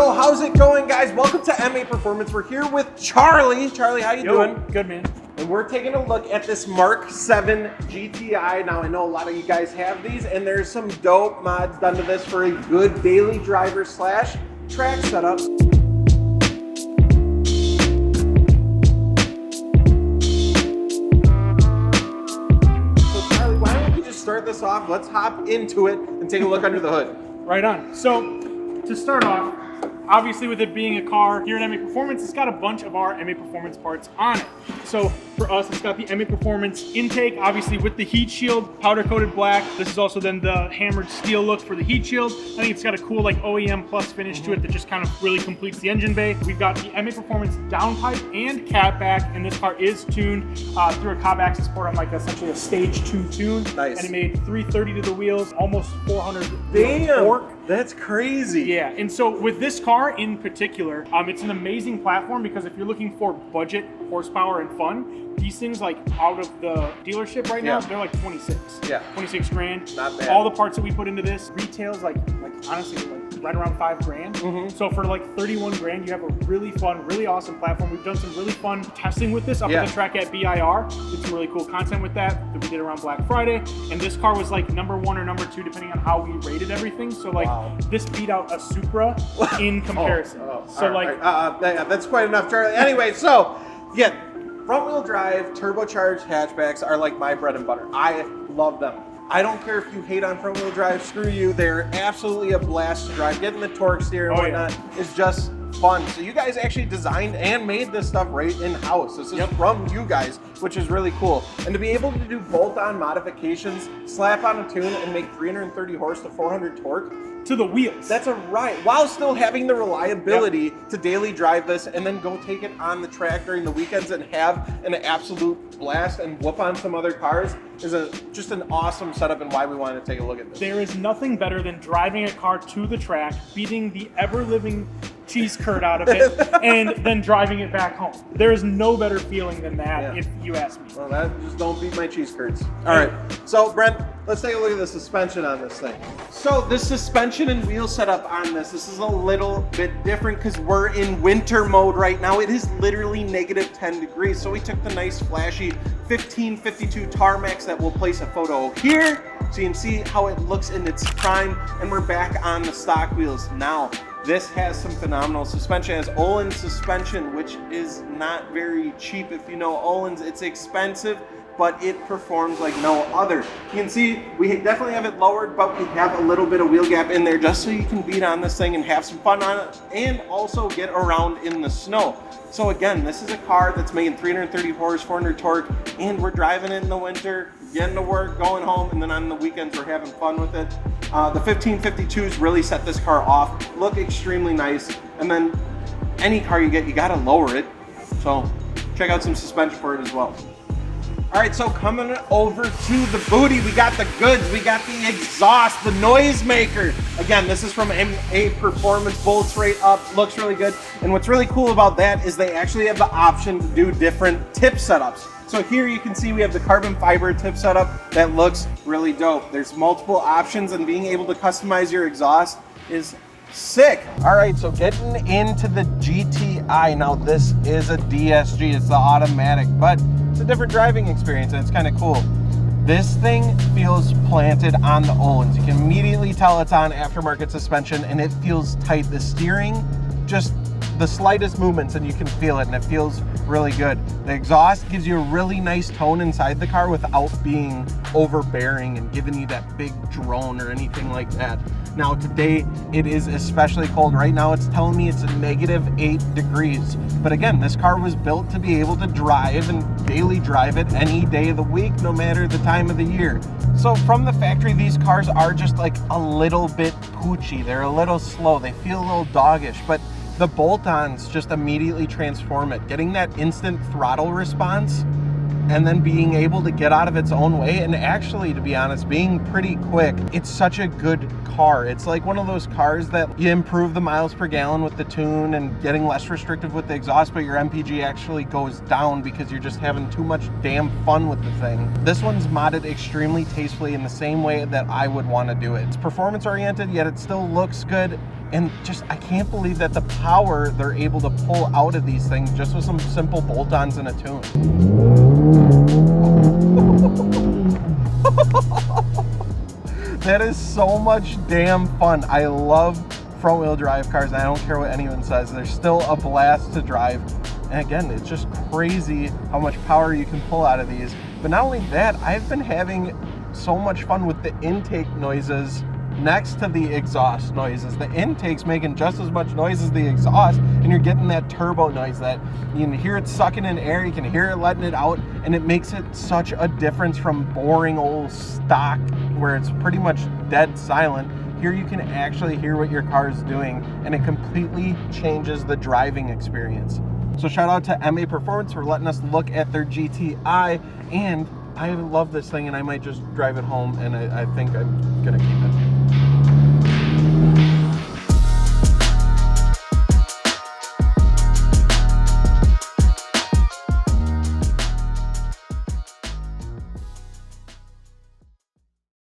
Yo, how's it going, guys? Welcome to MAPerformance. We're here with Charlie. Charlie, how you doing? Good, man. And we're taking a look at this MK7 GTI. Now, I know a lot of you guys have these, and there's some dope mods done to this for a good daily driver slash track setup. So, Charlie, why don't we just start this off? Let's hop into it and take a look under the hood. Right on. So, to start off, obviously with it being a car here at MAPerformance, it's got a bunch of our MAPerformance parts on it. So for us, it's got the MAPerformance intake, obviously with the heat shield, powder coated black. This is also then the hammered steel look for the heat shield. I think it's got a cool like OEM plus finish to it that just kind of really completes the engine bay. We've got the MAPerformance downpipe and catback, and this car is tuned through a Cobb Access port on like essentially a stage 2 tune. Nice. And it made 330 to the wheels, almost 400 torque. That's crazy. Yeah, and so with this car in particular, it's an amazing platform because if you're looking for budget, horsepower, and fun, these things like out of the dealership right now, they're like 26. Yeah. 26 grand. Not bad. All the parts that we put into this retails like honestly like right around 5 grand. So for like 31 grand, you have a really fun, really awesome platform. We've done some really fun testing with this up at the track at BIR. Did some really cool content with that we did around Black Friday. And this car was like #1 or #2 depending on how we rated everything. So like this beat out a Supra in comparison. That's quite enough, Charlie. Anyway, so yeah, front wheel drive turbocharged hatchbacks are like my bread and butter. I love them. I don't care if you hate on front wheel drive, screw you. They're absolutely a blast to drive. Getting the torque steer and whatnot is just fun. So you guys actually designed and made this stuff right in-house. This is from you guys, which is really cool. And to be able to do bolt-on modifications, slap on a tune, and make 330 horse to 400 torque, to the wheels. That's a ride, while still having the reliability to daily drive this and then go take it on the track during the weekends and have an absolute blast and whoop on some other cars is just an awesome setup and why we wanted to take a look at this. There is nothing better than driving a car to the track, beating the ever-living cheese curd out of it, and then driving it back home. There is no better feeling than that, if you ask me. Well, just don't beat my cheese curds. All right, so Brent, let's take a look at the suspension on this thing. So the suspension and wheel setup on this is a little bit different because we're in winter mode right now. It is literally -10 degrees. So we took the nice flashy 1552 Tarmacs that we'll place a photo here so you can see how it looks in its prime, and we're back on the stock wheels now. This has some phenomenal suspension. It has Öhlins suspension, which is not very cheap. If you know Öhlins, it's expensive, but it performs like no other. You can see we definitely have it lowered, but we have a little bit of wheel gap in there just so you can beat on this thing and have some fun on it and also get around in the snow. So again, this is a car that's making 330 horse, 400 torque, and we're driving it in the winter, getting to work, going home, and then on the weekends we're having fun with it. The 1552s really set this car off, look extremely nice, and then any car you get, you gotta lower it. So check out some suspension for it as well. All right, so coming over to the booty, we got the goods, we got the exhaust, the noisemaker. Again, this is from MAPerformance, bolts right up, looks really good. And what's really cool about that is they actually have the option to do different tip setups. So here you can see we have the carbon fiber tip setup that looks really dope. There's multiple options, and being able to customize your exhaust is sick. All right, so getting into the GTI. Now this is a DSG, it's the automatic, but it's a different driving experience and it's kind of cool. This thing feels planted on the Öhlins. You can immediately tell it's on aftermarket suspension and it feels tight. The steering, just the slightest movements and you can feel it, and it feels really good. The exhaust gives you a really nice tone inside the car without being overbearing and giving you that big drone or anything like that. Now today it is especially cold. Right now it's telling me it's a -8 degrees. But again, this car was built to be able to drive and daily drive it any day of the week, no matter the time of the year. So from the factory, these cars are just like a little bit poochy. They're a little slow. They feel a little doggish, but the bolt-ons just immediately transform it. Getting that instant throttle response and then being able to get out of its own way, and actually, to be honest, being pretty quick. It's such a good car. It's like one of those cars that you improve the miles per gallon with the tune and getting less restrictive with the exhaust, but your MPG actually goes down because you're just having too much damn fun with the thing. This one's modded extremely tastefully in the same way that I would want to do it. It's performance oriented, yet it still looks good. And just, I can't believe that the power they're able to pull out of these things just with some simple bolt-ons and a tune. That is so much damn fun. I love front-wheel drive cars, and I don't care what anyone says. They're still a blast to drive. And again, it's just crazy how much power you can pull out of these. But not only that, I've been having so much fun with the intake noises next to the exhaust noises. The intake's making just as much noise as the exhaust, and you're getting that turbo noise that you can hear it sucking in air, you can hear it letting it out, and it makes it such a difference from boring old stock where it's pretty much dead silent. Here you can actually hear what your car is doing, and it completely changes the driving experience. So shout out to MAPerformance for letting us look at their GTI, and I love this thing, and I might just drive it home, and I think I'm gonna keep it.